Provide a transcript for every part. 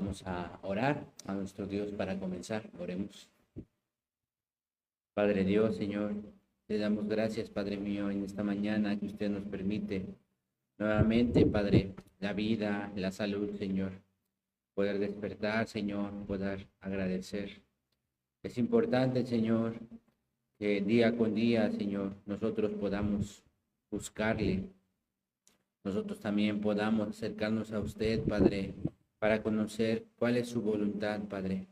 Vamos a orar a nuestro Dios para comenzar. Oremos. Padre Dios, Señor, le damos gracias, Padre mío, en esta mañana que usted nos permite nuevamente, Padre, la vida, la salud, Señor, poder despertar, Señor, poder agradecer. Es importante, Señor, que día con día, Señor, nosotros podamos buscarle. Nosotros también podamos acercarnos a usted, Padre, para conocer cuál es su voluntad, Padre.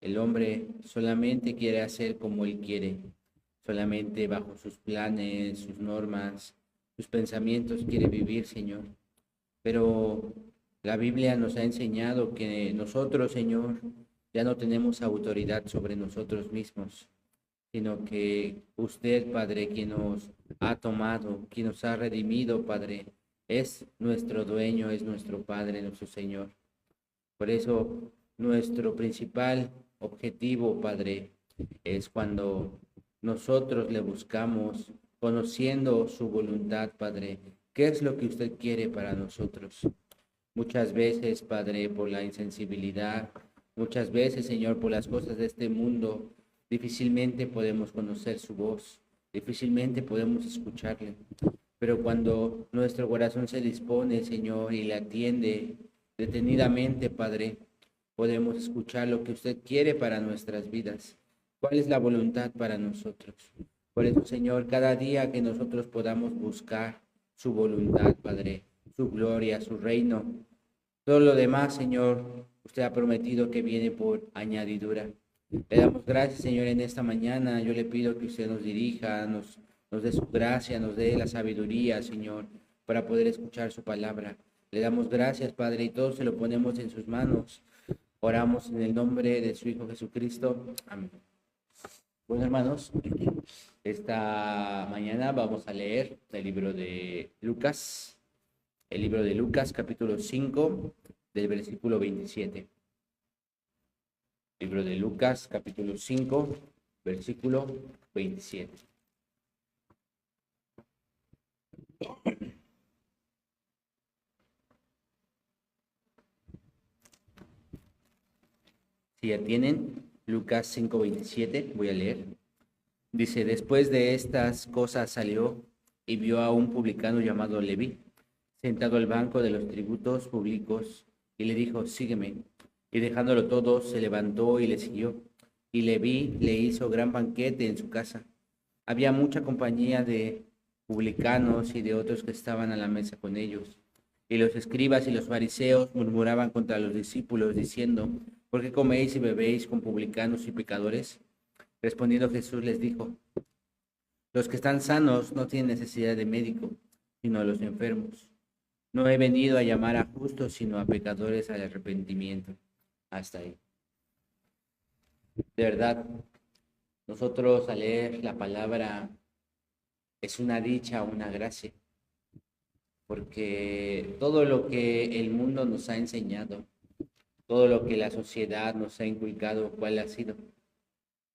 El hombre solamente quiere hacer como él quiere, solamente bajo sus planes, sus normas, sus pensamientos quiere vivir, Señor. Pero la Biblia nos ha enseñado que nosotros, Señor, ya no tenemos autoridad sobre nosotros mismos, sino que usted, Padre, quien nos ha tomado, quien nos ha redimido, Padre, es nuestro dueño, es nuestro Padre, nuestro Señor. Por eso nuestro principal objetivo, Padre, es cuando nosotros le buscamos, conociendo su voluntad, Padre, ¿qué es lo que usted quiere para nosotros? Muchas veces, Padre, por la insensibilidad, muchas veces, Señor, por las cosas de este mundo, difícilmente podemos conocer su voz, difícilmente podemos escucharle. Pero cuando nuestro corazón se dispone, Señor, y le atiende detenidamente, Padre, podemos escuchar lo que usted quiere para nuestras vidas. ¿Cuál es la voluntad para nosotros? Por eso, Señor, cada día que nosotros podamos buscar su voluntad, Padre, su gloria, su reino, todo lo demás, Señor, usted ha prometido que viene por añadidura. Le damos gracias, Señor, en esta mañana. Yo le pido que usted nos dirija, nos dé su gracia, nos dé la sabiduría, Señor, para poder escuchar su palabra. Le damos gracias, Padre, y todo se lo ponemos en sus manos. Oramos en el nombre de su Hijo Jesucristo. Amén. Bueno, hermanos, esta mañana vamos a leer el libro de Lucas, capítulo 5, del versículo 27. Libro de Lucas, capítulo 5, versículo 27. Si ya tienen Lucas 5:27, voy a leer. Dice, después de estas cosas salió y vio a un publicano llamado Leví, sentado al banco de los tributos públicos, y le dijo, sígueme. Y dejándolo todo, se levantó y le siguió. Y Leví le hizo gran banquete en su casa. Había mucha compañía de publicanos y de otros que estaban a la mesa con ellos. Y los escribas y los fariseos murmuraban contra los discípulos, diciendo, ¿por qué coméis y bebéis con publicanos y pecadores? Respondiendo Jesús les dijo, los que están sanos no tienen necesidad de médico, sino a los enfermos. No he venido a llamar a justos, sino a pecadores al arrepentimiento. Hasta ahí. De verdad, nosotros al leer la palabra es una dicha, una gracia, porque todo lo que el mundo nos ha enseñado, todo lo que la sociedad nos ha inculcado, ¿cuál ha sido?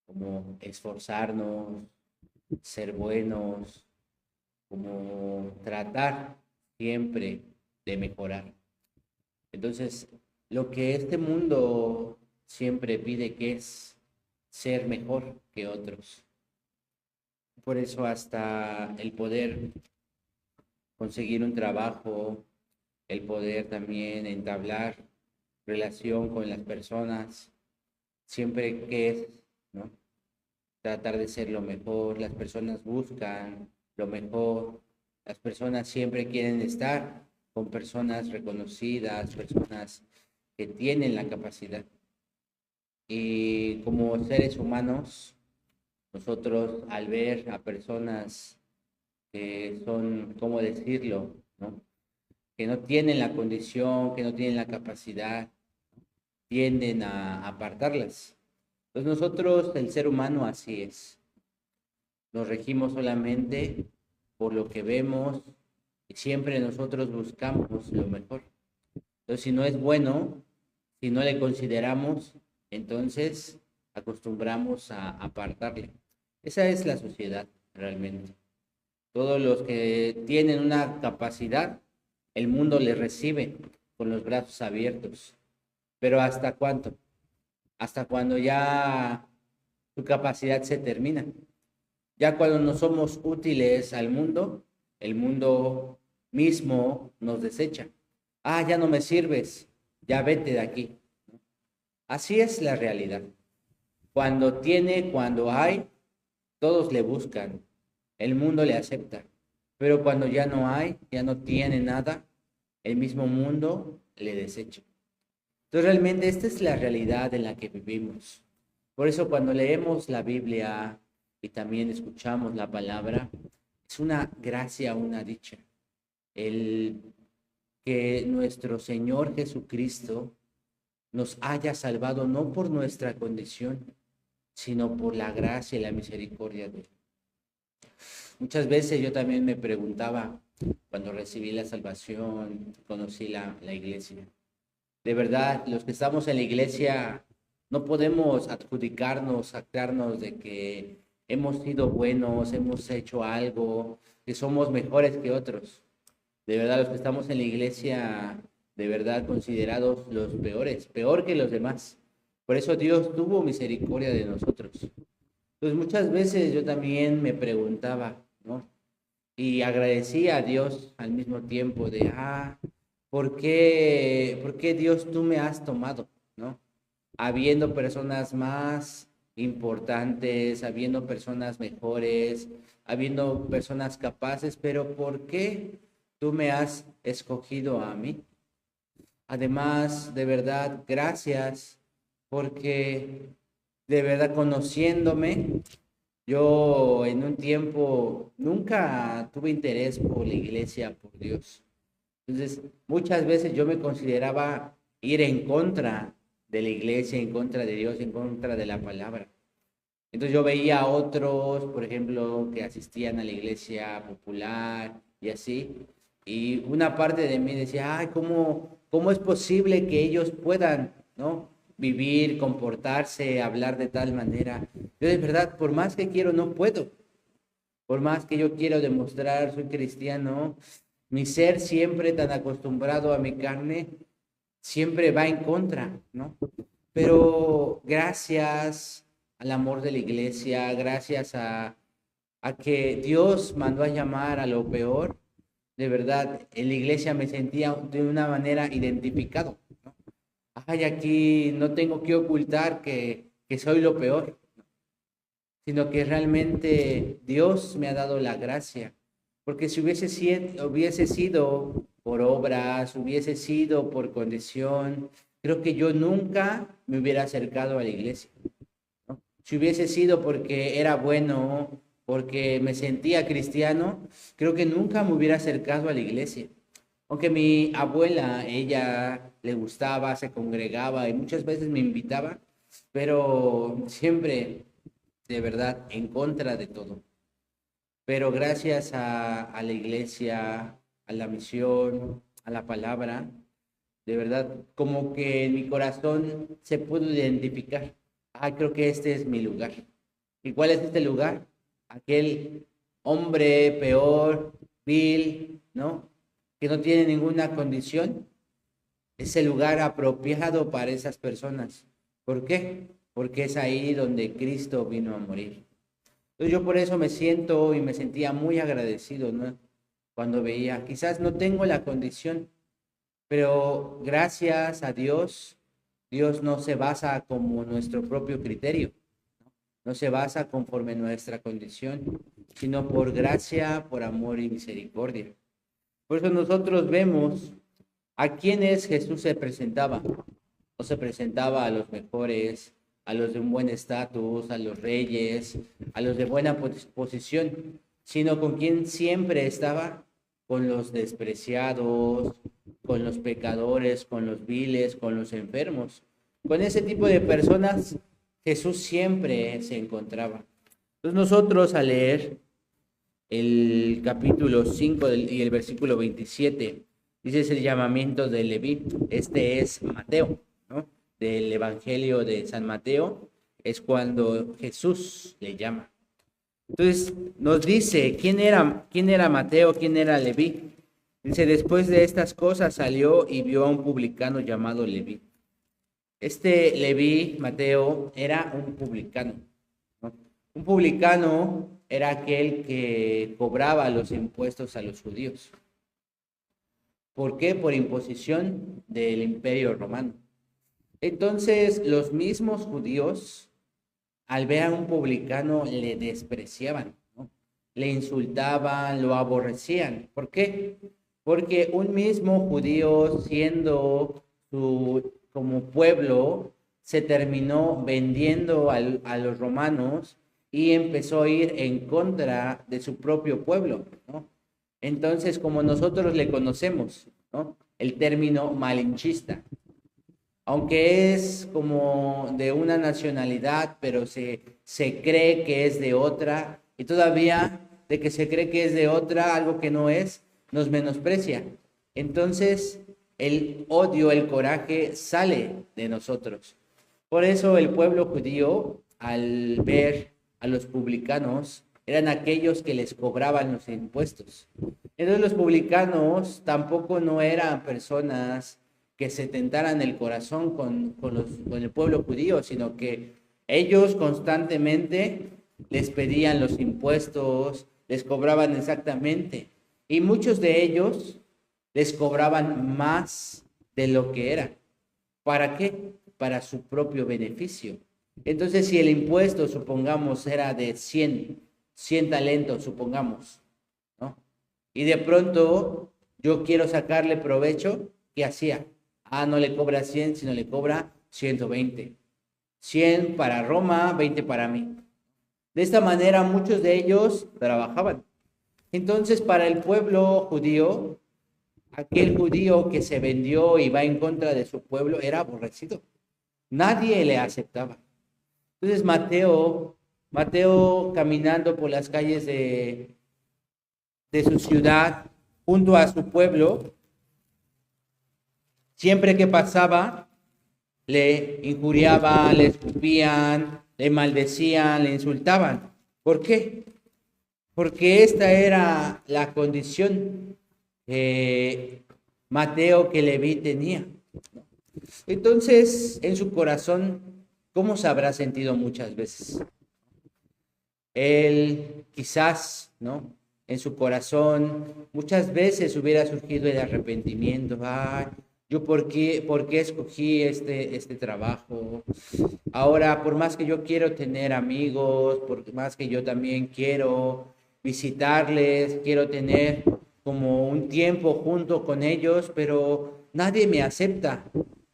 Como esforzarnos, ser buenos, como tratar siempre de mejorar. Entonces, lo que este mundo siempre pide que es ser mejor que otros. Por eso hasta el poder conseguir un trabajo, el poder también entablar relación con las personas, siempre que es, ¿no? Tratar de ser lo mejor, las personas buscan lo mejor, las personas siempre quieren estar con personas reconocidas, personas que tienen la capacidad. Y como seres humanos, nosotros al ver a personas que son, ¿cómo decirlo?, ¿no? Que no tienen la condición, que no tienen la capacidad, tienden a apartarlas. Pues nosotros, el ser humano, así es. Nos regimos solamente por lo que vemos y siempre nosotros buscamos lo mejor. Entonces, si no es bueno, si no le consideramos, entonces acostumbramos a apartarle. Esa es la sociedad realmente. Todos los que tienen una capacidad, el mundo les recibe con los brazos abiertos. pero ¿hasta cuánto? Hasta cuando ya su capacidad se termina. Ya cuando no somos útiles al mundo, el mundo mismo nos desecha. Ah, ya no me sirves, ya vete de aquí. Así es la realidad. Cuando tiene, cuando hay, todos le buscan, el mundo le acepta. Pero cuando ya no hay, ya no tiene nada, el mismo mundo le desecha. Entonces realmente esta es la realidad en la que vivimos. Por eso cuando leemos la Biblia y también escuchamos la palabra, es una gracia, una dicha. El que nuestro Señor Jesucristo nos haya salvado no por nuestra condición, sino por la gracia y la misericordia de Él. Muchas veces yo también me preguntaba, cuando recibí la salvación, conocí la iglesia. De verdad, los que estamos en la iglesia no podemos adjudicarnos, sacarnos de que hemos sido buenos, hemos hecho algo, que somos mejores que otros. De verdad, los que estamos en la iglesia, de verdad considerados los peores, peor que los demás. Por eso Dios tuvo misericordia de nosotros. Pues muchas veces yo también me preguntaba, ¿no? Y agradecía a Dios al mismo tiempo de, por qué Dios tú me has tomado, ¿no? Habiendo personas más importantes, habiendo personas mejores, habiendo personas capaces, pero ¿por qué tú me has escogido a mí? Además, de verdad, gracias, porque de verdad conociéndome, yo en un tiempo nunca tuve interés por la iglesia, por Dios. Entonces, muchas veces yo me consideraba ir en contra de la iglesia, en contra de Dios, en contra de la palabra. Entonces yo veía a otros, por ejemplo, que asistían a la iglesia popular y así, y una parte de mí decía, ay, ¿cómo es posible que ellos puedan, ¿no? Vivir, comportarse, hablar de tal manera? Yo de verdad, por más que quiero, no puedo. Por más que yo quiero demostrar, soy cristiano, mi ser siempre tan acostumbrado a mi carne, siempre va en contra, ¿no? Pero gracias al amor de la iglesia, gracias a que Dios mandó a llamar a lo peor, de verdad, en la iglesia me sentía de una manera identificado, ¿no? Ay, aquí no tengo que ocultar que soy lo peor, sino que realmente Dios me ha dado la gracia. Porque si hubiese sido por obras, hubiese sido por condición, creo que yo nunca me hubiera acercado a la iglesia, ¿no? Si hubiese sido porque era bueno, porque me sentía cristiano, creo que nunca me hubiera acercado a la iglesia. Aunque mi abuela, ella le gustaba, se congregaba y muchas veces me invitaba, pero siempre de verdad en contra de todo. Pero gracias a la iglesia, a la misión, a la palabra, de verdad, como que en mi corazón se pudo identificar. Creo que este es mi lugar. ¿Y cuál es este lugar? Aquel hombre peor, vil, ¿no? Que no tiene ninguna condición. Es el lugar apropiado para esas personas. ¿Por qué? Porque es ahí donde Cristo vino a morir. Entonces yo por eso me siento y me sentía muy agradecido, ¿no? Cuando veía, quizás no tengo la condición, pero gracias a Dios, Dios no se basa como nuestro propio criterio, no se basa conforme nuestra condición, sino por gracia, por amor y misericordia. Por eso nosotros vemos a quienes Jesús se presentaba. No se presentaba a los mejores, a los de un buen estatus, a los reyes, a los de buena posición, sino con quien siempre estaba, con los despreciados, con los pecadores, con los viles, con los enfermos. Con ese tipo de personas Jesús siempre se encontraba. Entonces nosotros al leer el capítulo 5 y el versículo 27, dice es el llamamiento de Leví. Este es Mateo, ¿no? Del Evangelio de San Mateo, es cuando Jesús le llama. Entonces nos dice, ¿quién era Mateo? ¿Quién era Leví? Dice, después de estas cosas salió y vio a un publicano llamado Leví, Este Leví, Mateo, era un publicano, ¿no? Un publicano era aquel que cobraba los impuestos a los judíos. ¿Por qué? Por imposición del Imperio Romano. Entonces, los mismos judíos, al ver a un publicano, le despreciaban, ¿no? Le insultaban, lo aborrecían. ¿Por qué? Porque un mismo judío, siendo como pueblo, se terminó vendiendo a los romanos y empezó a ir en contra de su propio pueblo, ¿no? Entonces, como nosotros le conocemos, ¿no? El término malinchista, aunque es como de una nacionalidad, pero se cree que es de otra, y todavía de que se cree que es de otra, algo que no es, nos menosprecia. Entonces, el odio, el coraje sale de nosotros. Por eso el pueblo judío, al ver a los publicanos, eran aquellos que les cobraban los impuestos. Entonces los publicanos tampoco no eran personas que se tentaran el corazón con el pueblo judío, sino que ellos constantemente les pedían los impuestos, les cobraban exactamente, y muchos de ellos les cobraban más de lo que era. ¿Para qué? Para su propio beneficio. Entonces, si el impuesto, supongamos, era de 100 talentos, supongamos, ¿no? Y de pronto yo quiero sacarle provecho, ¿qué hacía? No le cobra 100, sino le cobra 120. 100 para Roma, 20 para mí. De esta manera muchos de ellos trabajaban. Entonces, para el pueblo judío, aquel judío que se vendió y va en contra de su pueblo era aborrecido. Nadie le aceptaba. Entonces Mateo caminando por las calles de su ciudad, junto a su pueblo, siempre que pasaba, le injuriaban, le escupían, le maldecían, le insultaban. ¿Por qué? Porque esta era la condición Mateo que Leví tenía. Entonces, en su corazón, ¿cómo se habrá sentido muchas veces? Él quizás, ¿no? En su corazón, muchas veces hubiera surgido el arrepentimiento. Yo por qué escogí este trabajo. Ahora, por más que yo quiero tener amigos, por más que yo también quiero visitarles, quiero tener como un tiempo junto con ellos, pero nadie me acepta,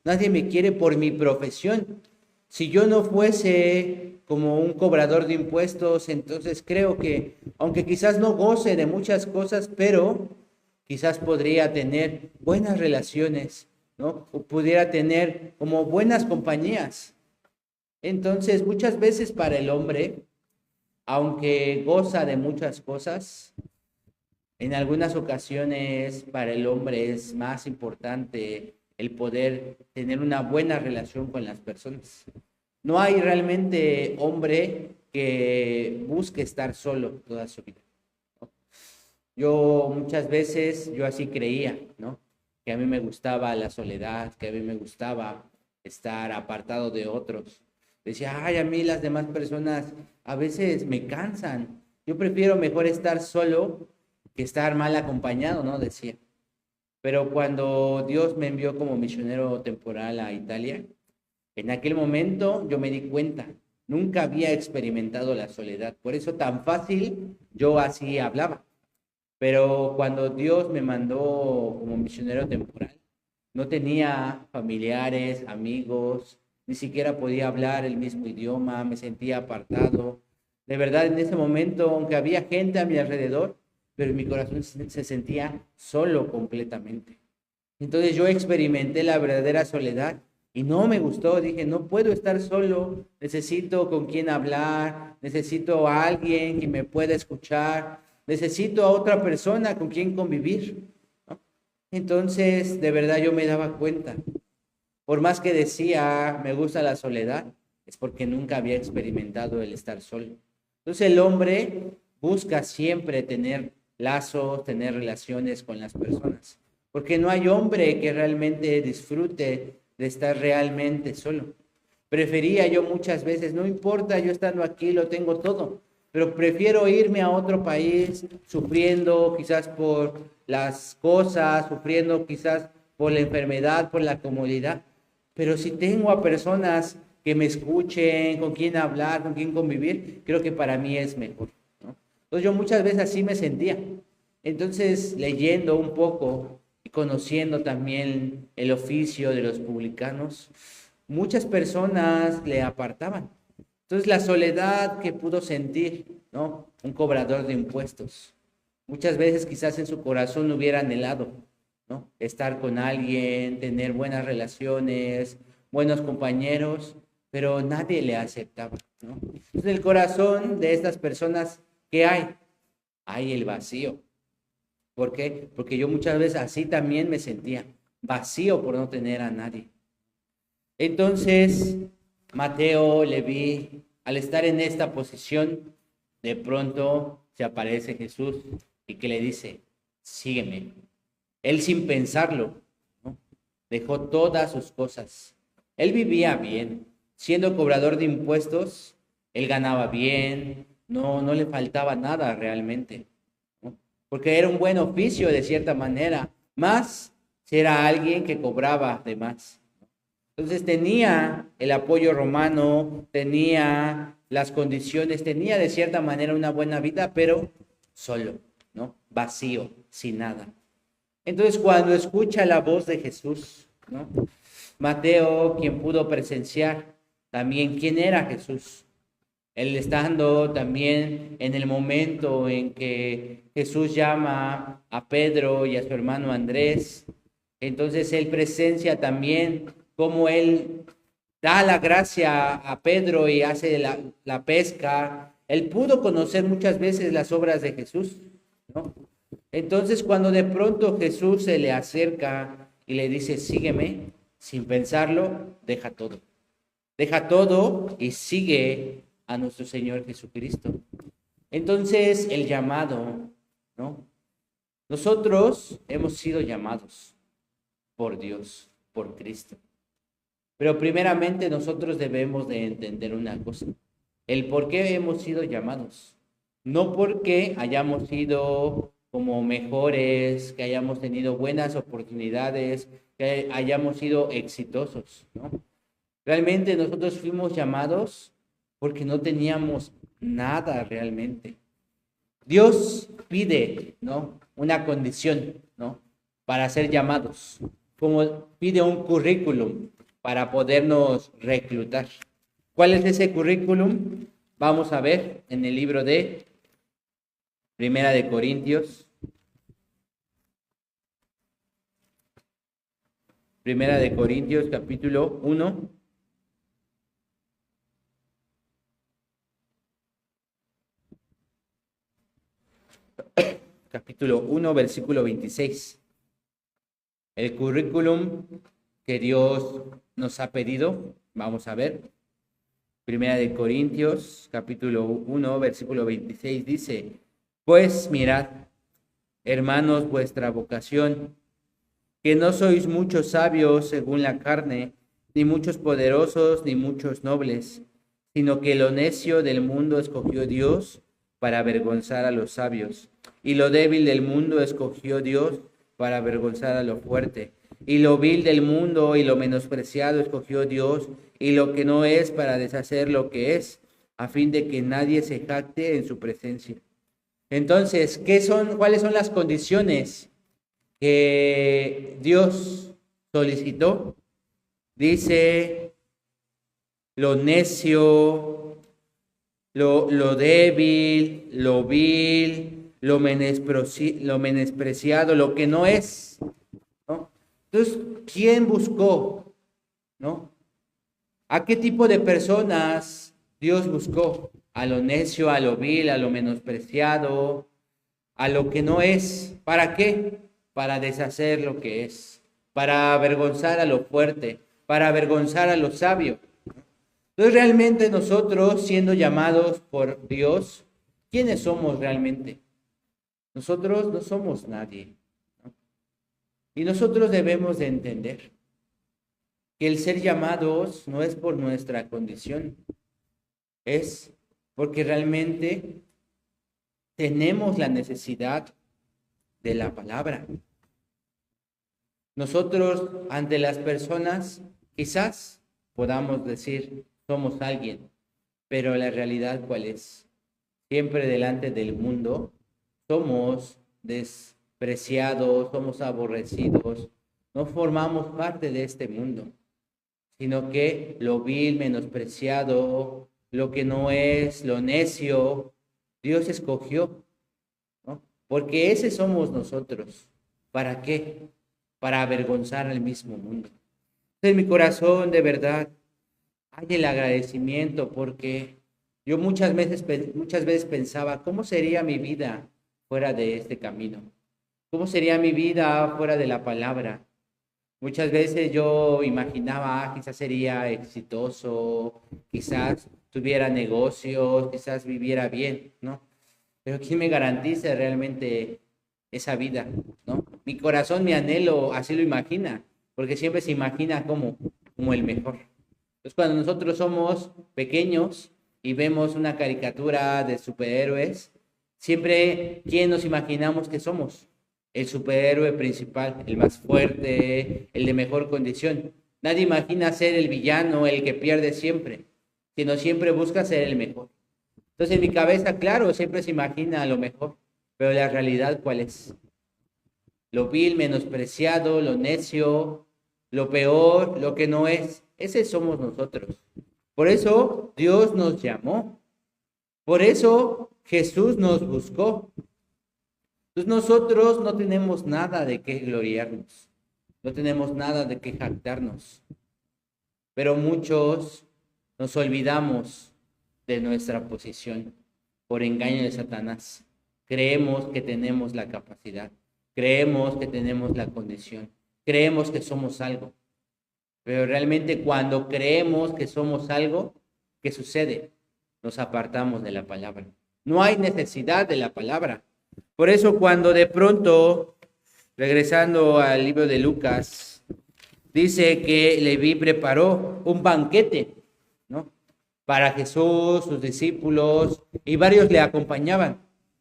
nadie me quiere por mi profesión. Si yo no fuese como un cobrador de impuestos, entonces creo que, aunque quizás no goce de muchas cosas, pero quizás podría tener buenas relaciones, ¿no? O pudiera tener como buenas compañías. Entonces, muchas veces para el hombre, aunque goza de muchas cosas, en algunas ocasiones para el hombre es más importante el poder tener una buena relación con las personas. No hay realmente hombre que busque estar solo toda su vida, ¿no? Yo muchas veces, yo así creía, ¿no? Que a mí me gustaba la soledad, que a mí me gustaba estar apartado de otros. Decía, a mí las demás personas a veces me cansan. Yo prefiero mejor estar solo que estar mal acompañado, ¿no? Decía. Pero cuando Dios me envió como misionero temporal a Italia, en aquel momento yo me di cuenta, nunca había experimentado la soledad. Por eso tan fácil yo así hablaba. Pero cuando Dios me mandó como misionero temporal, no tenía familiares, amigos, ni siquiera podía hablar el mismo idioma, me sentía apartado. De verdad, en ese momento, aunque había gente a mi alrededor, pero en mi corazón se sentía solo completamente. Entonces yo experimenté la verdadera soledad y no me gustó. Dije, no puedo estar solo, necesito con quien hablar, necesito a alguien que me pueda escuchar, necesito a otra persona con quien convivir, ¿no? Entonces, de verdad yo me daba cuenta, por más que decía, me gusta la soledad, es porque nunca había experimentado el estar solo. Entonces el hombre busca siempre tener lazos, tener relaciones con las personas, porque no hay hombre que realmente disfrute de estar realmente solo. Prefería yo muchas veces, no importa, yo estando aquí lo tengo todo, pero prefiero irme a otro país sufriendo quizás por las cosas, sufriendo quizás por la enfermedad, por la comodidad. Pero si tengo a personas que me escuchen, con quien hablar, con quien convivir, creo que para mí es mejor, ¿no? Entonces yo muchas veces así me sentía. Entonces, leyendo un poco y conociendo también el oficio de los publicanos, muchas personas le apartaban. Entonces, la soledad que pudo sentir, ¿no? Un cobrador de impuestos. Muchas veces quizás en su corazón hubiera anhelado, ¿no? Estar con alguien, tener buenas relaciones, buenos compañeros, pero nadie le aceptaba, ¿no? Entonces, en el corazón de estas personas, ¿qué hay? Hay el vacío. ¿Por qué? Porque yo muchas veces así también me sentía, vacío por no tener a nadie. Entonces, Mateo, Leví, al estar en esta posición, de pronto se aparece Jesús y que le dice, sígueme. Él sin pensarlo, ¿no? Dejó todas sus cosas. Él vivía bien, siendo cobrador de impuestos, él ganaba bien, no le faltaba nada realmente, ¿no? Porque era un buen oficio de cierta manera, más si era alguien que cobraba de más. Entonces tenía el apoyo romano, tenía las condiciones, tenía de cierta manera una buena vida, pero solo, ¿no? Vacío, sin nada. Entonces cuando escucha la voz de Jesús, ¿no? Mateo, quien pudo presenciar también quién era Jesús, él estando también en el momento en que Jesús llama a Pedro y a su hermano Andrés, entonces él presencia también cómo él da la gracia a Pedro y hace la pesca. Él pudo conocer muchas veces las obras de Jesús, ¿no? Entonces cuando de pronto Jesús se le acerca y le dice, sígueme, sin pensarlo, deja todo y sigue a nuestro Señor Jesucristo. Entonces, el llamado, ¿no? Nosotros hemos sido llamados por Dios, por Cristo. Pero primeramente nosotros debemos de entender una cosa, el por qué hemos sido llamados. No porque hayamos sido como mejores, que hayamos tenido buenas oportunidades, que hayamos sido exitosos, ¿no? Realmente nosotros fuimos llamados porque no teníamos nada realmente. Dios pide, ¿no? Una condición, ¿no? Para ser llamados, como pide un currículum para podernos reclutar. ¿Cuál es ese currículum? Vamos a ver en el libro de Primera de Corintios. Primera de Corintios, capítulo 1. Capítulo 1, versículo 26. El currículum que Dios nos ha pedido, vamos a ver. Primera de Corintios, capítulo 1, versículo 26 dice, pues mirad, hermanos, vuestra vocación, que no sois muchos sabios según la carne, ni muchos poderosos, ni muchos nobles, sino que lo necio del mundo escogió Dios para avergonzar a los sabios, y lo débil del mundo escogió Dios para avergonzar a lo fuerte, y lo vil del mundo y lo menospreciado escogió Dios, y lo que no es para deshacer lo que es, a fin de que nadie se jacte en su presencia. Entonces, ¿cuáles son las condiciones que Dios solicitó? Dice lo necio, lo débil, lo vil, lo menospreciado, lo que no es, ¿no? Entonces, ¿quién buscó, no? ¿A qué tipo de personas Dios buscó? A lo necio, a lo vil, a lo menospreciado, a lo que no es. ¿Para qué? Para deshacer lo que es, para avergonzar a lo fuerte, para avergonzar a lo sabio. Entonces realmente nosotros, siendo llamados por Dios, ¿quiénes somos realmente? Nosotros no somos nadie, ¿no? Y nosotros debemos de entender que el ser llamados no es por nuestra condición, es porque realmente tenemos la necesidad de la palabra. Nosotros ante las personas quizás podamos decir somos alguien, pero la realidad ¿cuál es? Siempre delante del mundo somos despreciados, somos aborrecidos, no formamos parte de este mundo, sino que lo vil, menospreciado, lo que no es, lo necio, Dios escogió, ¿no? Porque ese somos nosotros. ¿Para qué? Para avergonzar al mismo mundo. En mi corazón, de verdad, hay el agradecimiento porque yo muchas veces pensaba, ¿cómo sería mi vida fuera de este camino? ¿Cómo sería mi vida fuera de la palabra? Muchas veces yo imaginaba, quizás sería exitoso, quizás tuviera negocios, quizás viviera bien, ¿no? Pero ¿quién me garantiza realmente esa vida, ¿no? Mi corazón, mi anhelo, así lo imagina, porque siempre se imagina como el mejor. Entonces, cuando nosotros somos pequeños y vemos una caricatura de superhéroes, siempre, ¿quién nos imaginamos que somos? El superhéroe principal, el más fuerte, el de mejor condición. Nadie imagina ser el villano, el que pierde siempre, sino siempre busca ser el mejor. Entonces, en mi cabeza, claro, siempre se imagina lo mejor, pero la realidad, ¿cuál es? Lo vil, menospreciado, lo necio, lo peor, lo que no es. Ese somos nosotros. Por eso Dios nos llamó. Por eso Jesús nos buscó. Entonces nosotros no tenemos nada de qué gloriarnos. No tenemos nada de qué jactarnos. Pero muchos nos olvidamos de nuestra posición por engaño de Satanás. Creemos que tenemos la capacidad. Creemos que tenemos la condición. Creemos que somos algo. Pero realmente cuando creemos que somos algo, ¿qué sucede? Nos apartamos de la palabra. No hay necesidad de la palabra. Por eso cuando de pronto, regresando al libro de Lucas, dice que Leví preparó un banquete, ¿no? Para Jesús, sus discípulos, y varios le acompañaban.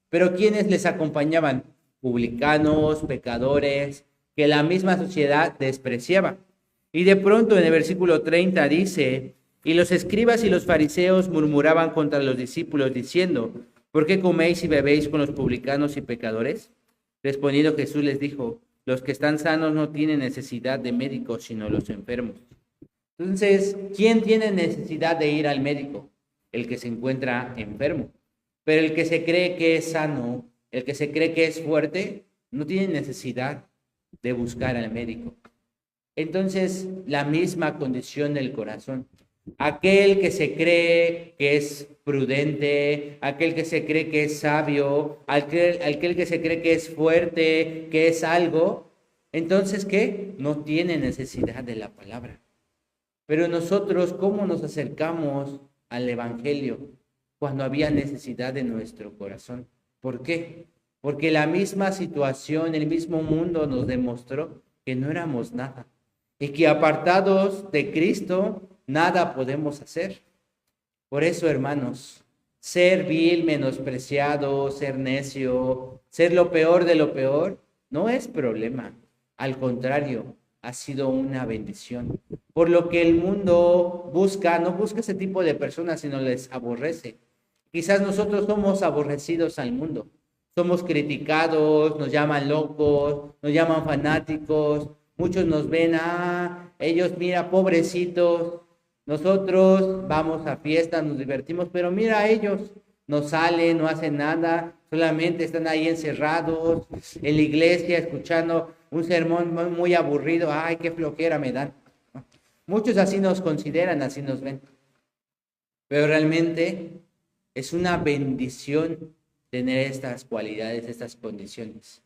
Pero ¿quiénes les acompañaban? Publicanos, pecadores, que la misma sociedad despreciaba. Y de pronto en el versículo 30 dice, y los escribas y los fariseos murmuraban contra los discípulos diciendo, ¿por qué coméis y bebéis con los publicanos y pecadores? Respondiendo Jesús les dijo, los que están sanos no tienen necesidad de médicos, sino los enfermos. Entonces, ¿quién tiene necesidad de ir al médico? El que se encuentra enfermo. Pero el que se cree que es sano, el que se cree que es fuerte, no tiene necesidad de buscar al médico. Entonces, la misma condición del corazón. Aquel que se cree que es prudente, aquel que se cree que es sabio, aquel que se cree que es fuerte, que es algo, entonces, ¿qué? No tiene necesidad de la palabra. Pero nosotros, ¿cómo nos acercamos al Evangelio cuando había necesidad de nuestro corazón? ¿Por qué? Porque la misma situación, el mismo mundo nos demostró que no éramos nada y que apartados de Cristo nada podemos hacer. Por eso, hermanos, ser vil, menospreciado, ser necio, ser lo peor de lo peor, no es problema. Al contrario, ha sido una bendición. Por lo que el mundo busca, no busca ese tipo de personas, sino les aborrece. Quizás nosotros somos aborrecidos al mundo. Somos criticados, nos llaman locos, nos llaman fanáticos. Muchos nos ven, ellos, mira, pobrecitos. Nosotros vamos a fiestas, nos divertimos, pero mira a ellos, no salen, no hacen nada, solamente están ahí encerrados en la iglesia escuchando un sermón muy aburrido. Ay, qué flojera me dan. Muchos así nos consideran, así nos ven. Pero realmente es una bendición tener estas cualidades, estas condiciones.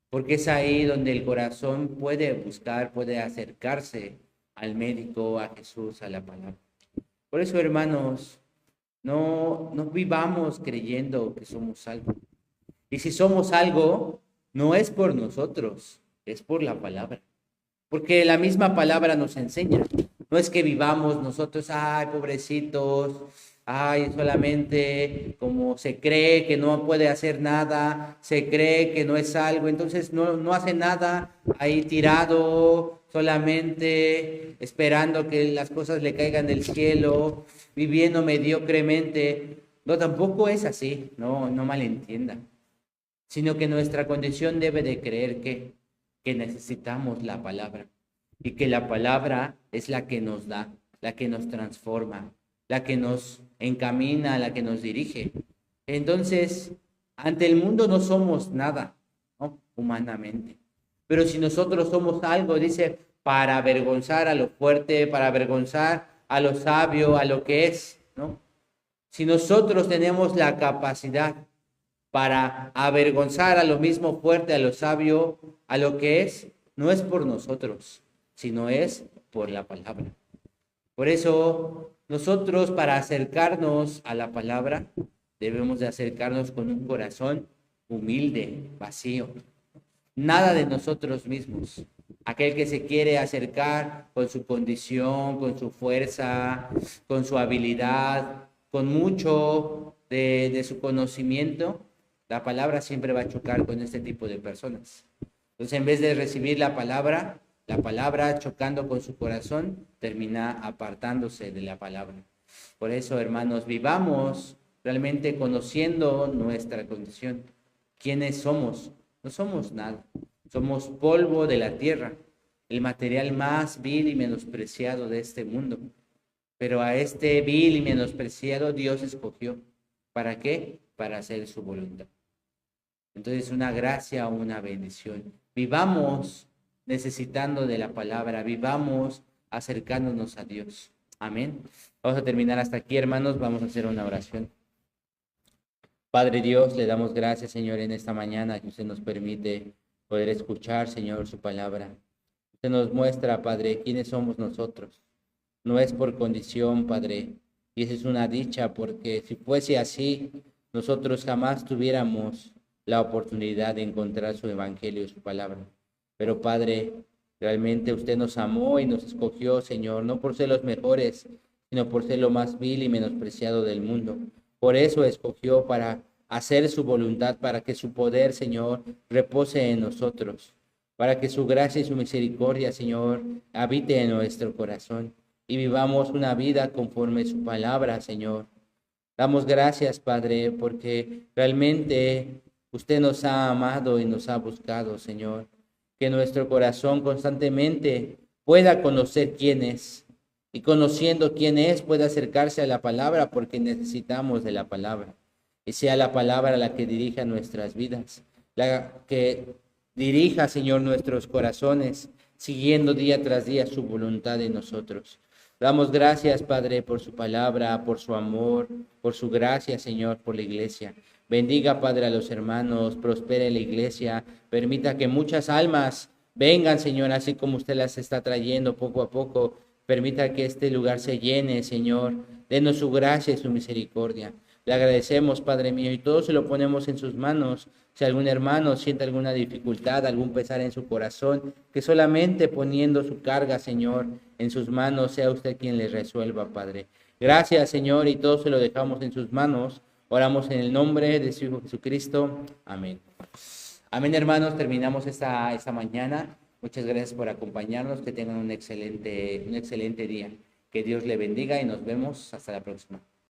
Porque es ahí donde el corazón puede buscar, puede acercarse al médico, a Jesús, a la palabra. Por eso, hermanos, no vivamos creyendo que somos algo. Y si somos algo, no es por nosotros, es por la palabra. Porque la misma palabra nos enseña. No es que vivamos nosotros, ay, pobrecitos, ay, solamente como se cree que no puede hacer nada, se cree que no es algo, entonces no hace nada ahí tirado, solamente esperando que las cosas le caigan del cielo, viviendo mediocremente. No, tampoco es así, no malentienda, sino que nuestra condición debe de creer que necesitamos la palabra y que la palabra es la que nos da, la que nos transforma, la que nos encamina, la que nos dirige. Entonces, ante el mundo no somos nada, ¿no? Humanamente. Pero si nosotros somos algo, dice, para avergonzar a lo fuerte, para avergonzar a lo sabio, a lo que es, ¿no? Si nosotros tenemos la capacidad para avergonzar a lo mismo fuerte, a lo sabio, a lo que es, no es por nosotros, sino es por la palabra. Por eso, nosotros para acercarnos a la palabra, debemos de acercarnos con un corazón humilde, vacío. Nada de nosotros mismos. Aquel que se quiere acercar con su condición, con su fuerza, con su habilidad, con mucho de su conocimiento, la palabra siempre va a chocar con este tipo de personas. Entonces, en vez de recibir la palabra chocando con su corazón, termina apartándose de la palabra. Por eso, hermanos, vivamos realmente conociendo nuestra condición. ¿Quiénes somos? No somos nada. Somos polvo de la tierra, el material más vil y menospreciado de este mundo. Pero a este vil y menospreciado Dios escogió. ¿Para qué? Para hacer su voluntad. Entonces, una gracia o una bendición. Vivamos necesitando de la palabra, vivamos acercándonos a Dios. Amén. Vamos a terminar hasta aquí, hermanos. Vamos a hacer una oración. Padre Dios, le damos gracias, Señor, en esta mañana que usted nos permite poder escuchar, Señor, su palabra. Usted nos muestra, Padre, quiénes somos nosotros. No es por condición, Padre, y esa es una dicha, porque si fuese así, nosotros jamás tuviéramos la oportunidad de encontrar su evangelio y su palabra. Pero, Padre, realmente usted nos amó y nos escogió, Señor, no por ser los mejores, sino por ser lo más vil y menospreciado del mundo. Por eso escogió para hacer su voluntad, para que su poder, Señor, repose en nosotros, para que su gracia y su misericordia, Señor, habite en nuestro corazón y vivamos una vida conforme a su palabra, Señor. Damos gracias, Padre, porque realmente usted nos ha amado y nos ha buscado, Señor. Que nuestro corazón constantemente pueda conocer quién es y conociendo quién es pueda acercarse a la palabra porque necesitamos de la palabra. Y sea la palabra la que dirija nuestras vidas, la que dirija, Señor, nuestros corazones, siguiendo día tras día su voluntad en nosotros. Damos gracias, Padre, por su palabra, por su amor, por su gracia, Señor, por la iglesia. Bendiga, Padre, a los hermanos, prospere la iglesia, permita que muchas almas vengan, Señor, así como usted las está trayendo poco a poco. Permita que este lugar se llene, Señor. Denos su gracia y su misericordia. Le agradecemos, Padre mío, y todo se lo ponemos en sus manos. Si algún hermano siente alguna dificultad, algún pesar en su corazón, que solamente poniendo su carga, Señor, en sus manos, sea usted quien le resuelva, Padre. Gracias, Señor, y todo se lo dejamos en sus manos. Oramos en el nombre de su Hijo Jesucristo. Amén. Amén, hermanos. Terminamos esta mañana. Muchas gracias por acompañarnos. Que tengan un excelente día. Que Dios le bendiga y nos vemos hasta la próxima.